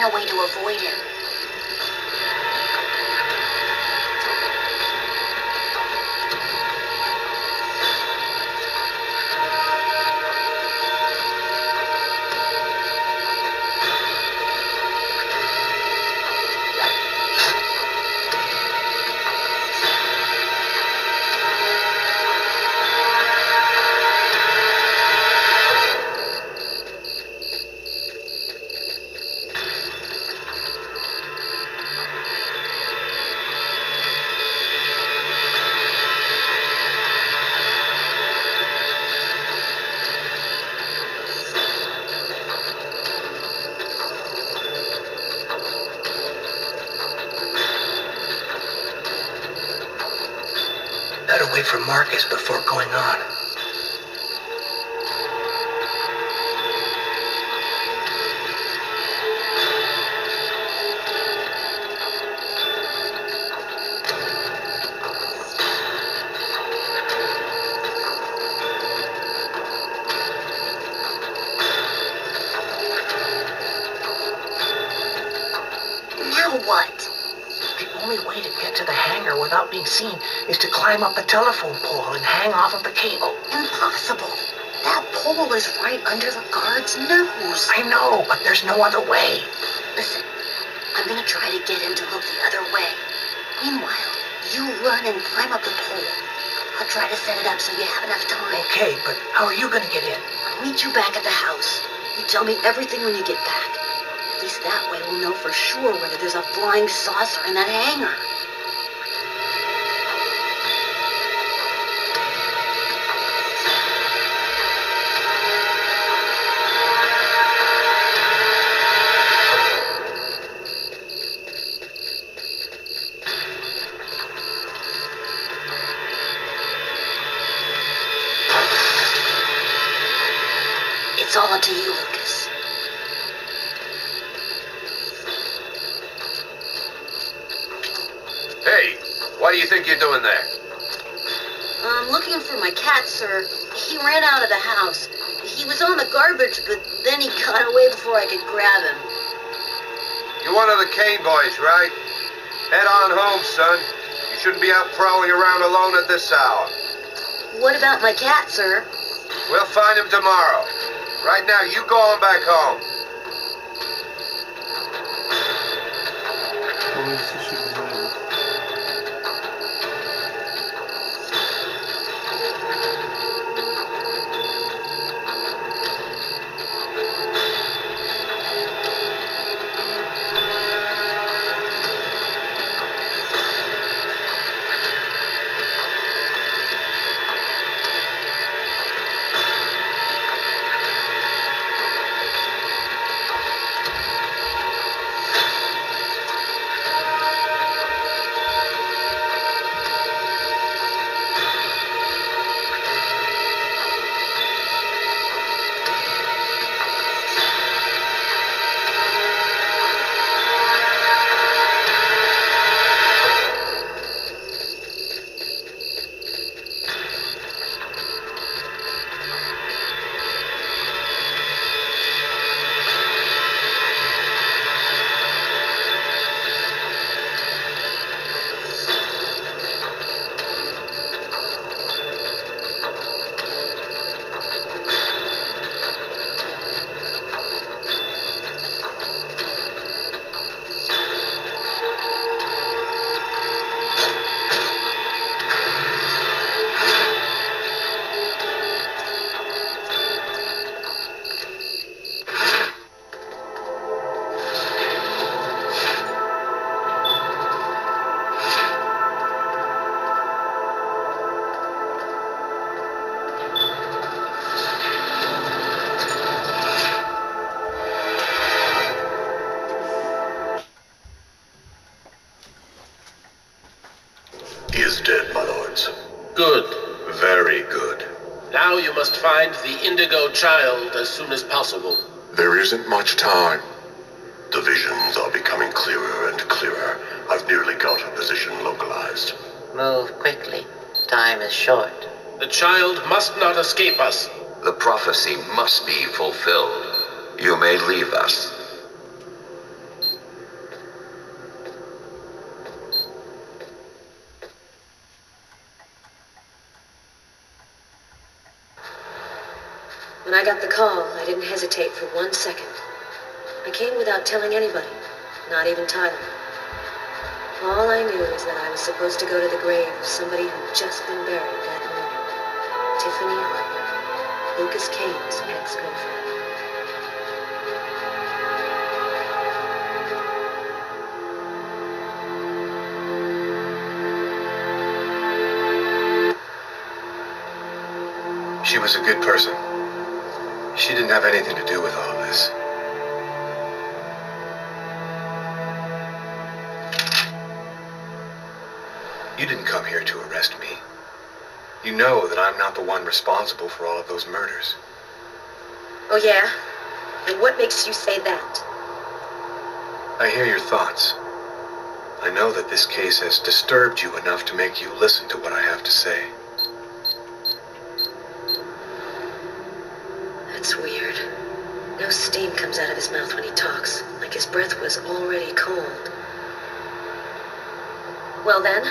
find a way to avoid him. Better wait for Marcus before going on. Now what? The only way to get to the hangar without being seen is to climb up the telephone pole and hang off of the cable. Impossible. That pole is right under the guard's nose. I know, but there's no other way. Listen, I'm gonna try to get him to look the other way. Meanwhile, you run and climb up the pole. I'll try to set it up so you have enough time. Okay, but how are you gonna get in? I'll meet you back at the house. You tell me everything when you get back. At least that way we'll know for sure whether there's a flying saucer in that hangar. It's all up to you, Lucas. Hey, what do you think you're doing there? I'm looking for my cat, sir. He ran out of the house. He was on the garbage, but then he got away before I could grab him. You're one of the Kane boys, right? Head on home, son. You shouldn't be out prowling around alone at this hour. What about my cat, sir? We'll find him tomorrow. Right now, you go on back home. He is dead, my lords. Good. Very good. Now you must find the Indigo Child as soon as possible. There isn't much time. The visions are becoming clearer and clearer. I've nearly got a position localized. Move quickly. Time is short. The child must not escape us. The prophecy must be fulfilled. You may leave us. When I got the call, I didn't hesitate for 1 second. I came without telling anybody, not even Tyler. All I knew is that I was supposed to go to the grave of somebody who'd just been buried that morning. Tiffany Harper, Lucas Kane's ex-girlfriend. She was a good person. She didn't have anything to do with all of this. You didn't come here to arrest me. You know that I'm not the one responsible for all of those murders. Oh yeah? And what makes you say that? I hear your thoughts. I know that this case has disturbed you enough to make you listen to what I have to say. That's weird. No steam comes out of his mouth when he talks, like his breath was already cold. Well then,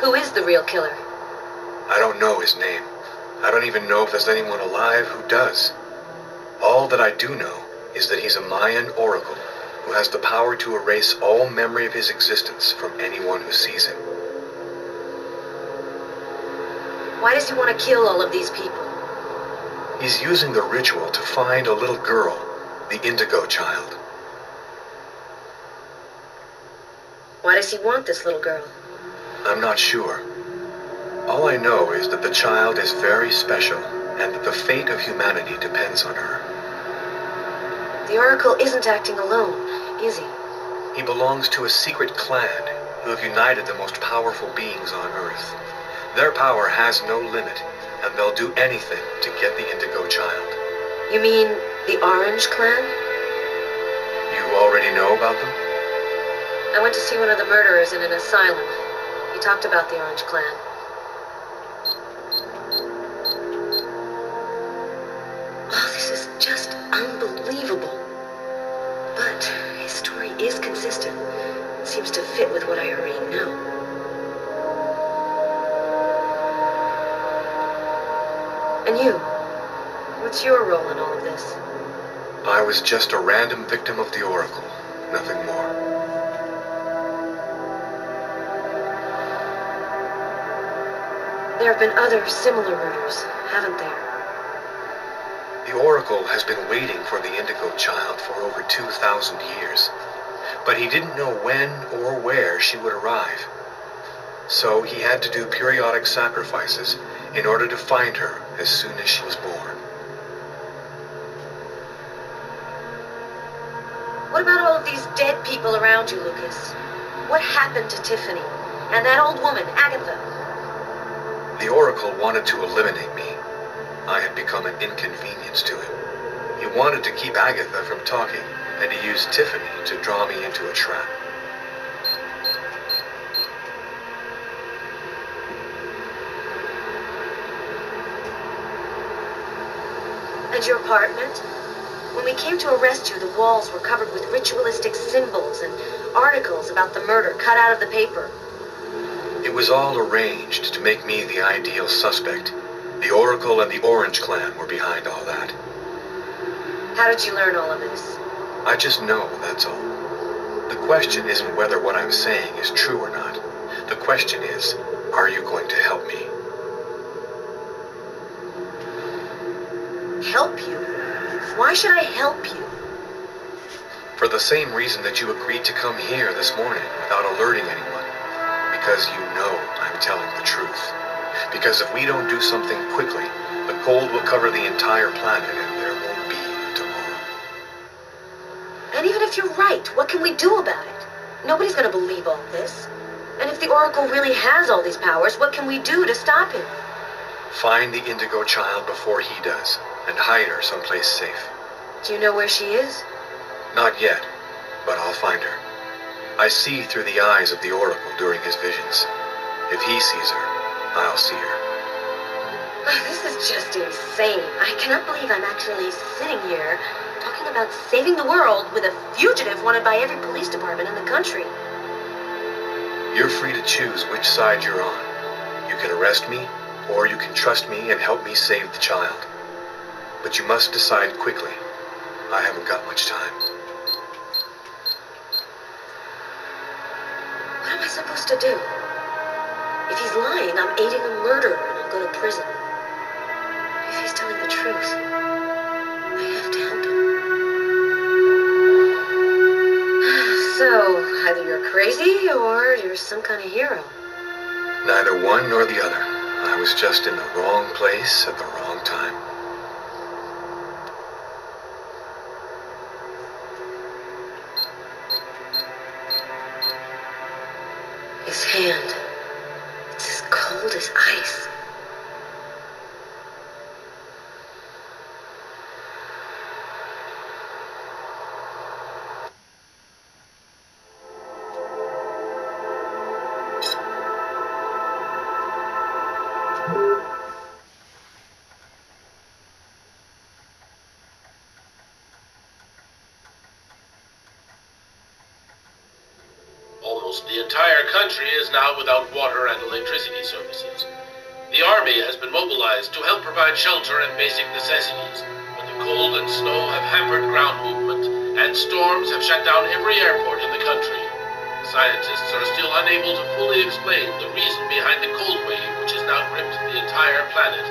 who is the real killer? I don't know his name. I don't even know if there's anyone alive who does. All that I do know is that he's a Mayan oracle who has the power to erase all memory of his existence from anyone who sees him. Why does he want to kill all of these people? He's using the ritual to find a little girl, the Indigo Child. Why does he want this little girl? I'm not sure. All I know is that the child is very special, and that the fate of humanity depends on her. The Oracle isn't acting alone, is he? He belongs to a secret clan who have united the most powerful beings on Earth. Their power has no limit, and they'll do anything to get the Indigo Child. You mean the Orange Clan? You already know about them? I went to see one of the murderers in an asylum. He talked about the Orange Clan. Oh, this is just unbelievable. But his story is consistent. It seems to fit with what I already know. And you? What's your role in all of this? I was just a random victim of the Oracle, nothing more. There have been other similar murders, haven't there? The Oracle has been waiting for the Indigo Child for over 2,000 years, but he didn't know when or where she would arrive. So he had to do periodic sacrifices in order to find her as soon as she was born. What about all of these dead people around you, Lucas? What happened to Tiffany? And that old woman, Agatha? The Oracle wanted to eliminate me. I had become an inconvenience to him. He wanted to keep Agatha from talking, and he used Tiffany to draw me into a trap. And your apartment? When we came to arrest you, the walls were covered with ritualistic symbols and articles about the murder cut out of the paper. It was all arranged to make me the ideal suspect. The Oracle and the Orange Clan were behind all that. How did you learn all of this? I just know, that's all. The question isn't whether what I'm saying is true or not. The question is, are you going to help me? Help you? Why should I help you? For the same reason that you agreed to come here this morning without alerting anyone. Because you know I'm telling the truth. Because if we don't do something quickly, the cold will cover the entire planet and there won't be a tomorrow. And even if you're right, what can we do about it? Nobody's gonna believe all this. And if the Oracle really has all these powers, what can we do to stop him? Find the Indigo Child before he does, and hide her someplace safe. Do you know where she is? Not yet, but I'll find her. I see through the eyes of the Oracle during his visions. If he sees her, I'll see her. This is just insane. I cannot believe I'm actually sitting here talking about saving the world with a fugitive wanted by every police department in the country. You're free to choose which side you're on. You can arrest me, or you can trust me and help me save the child. But you must decide quickly. I haven't got much time. What am I supposed to do? If he's lying, I'm aiding a murderer and I'll go to prison. If he's telling the truth, I have to help him. So, either you're crazy or you're some kind of hero. Neither one nor the other. I was just in the wrong place at the wrong time. His hand. It's as cold as ice. Almost the entire country is now without water and electricity services. The army has been mobilized to help provide shelter and basic necessities, but the cold and snow have hampered ground movement, and storms have shut down every airport in the country. Scientists are still unable to fully explain the reason behind the cold wave which has now gripped the entire planet.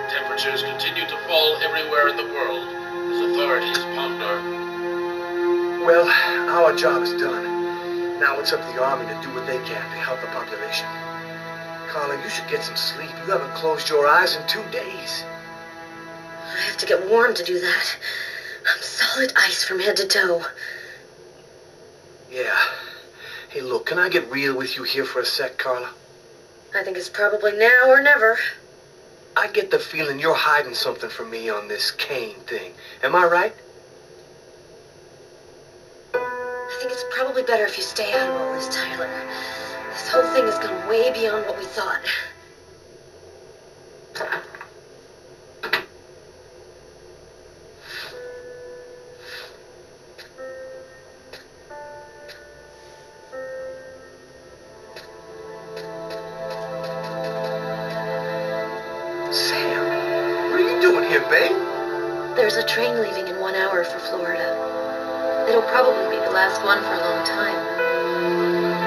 Temperatures continue to fall everywhere in the world as authorities ponder. Well, our job is done. Now it's up to the army to do what they can to help the population. Carla, you should get some sleep. You haven't closed your eyes in 2 days. I have to get warm to do that. I'm solid ice from head to toe. Yeah. Hey, look, can I get real with you here for a sec, Carla? I think it's probably now or never. I get the feeling you're hiding something from me on this Kane thing. Am I right? I think it's probably better if you stay out of all this, Tyler. This whole thing has gone way beyond what we thought. Sam, what are you doing here, babe? There's a train leaving in 1 hour for Florida. It'll probably be the last one for a long time.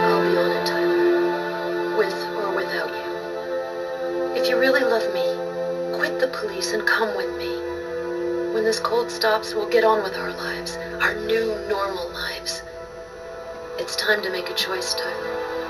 I'll be on it, Tyler. With or without you. If you really love me, quit the police and come with me. When this cold stops, we'll get on with our lives. Our new, normal lives. It's time to make a choice, Tyler.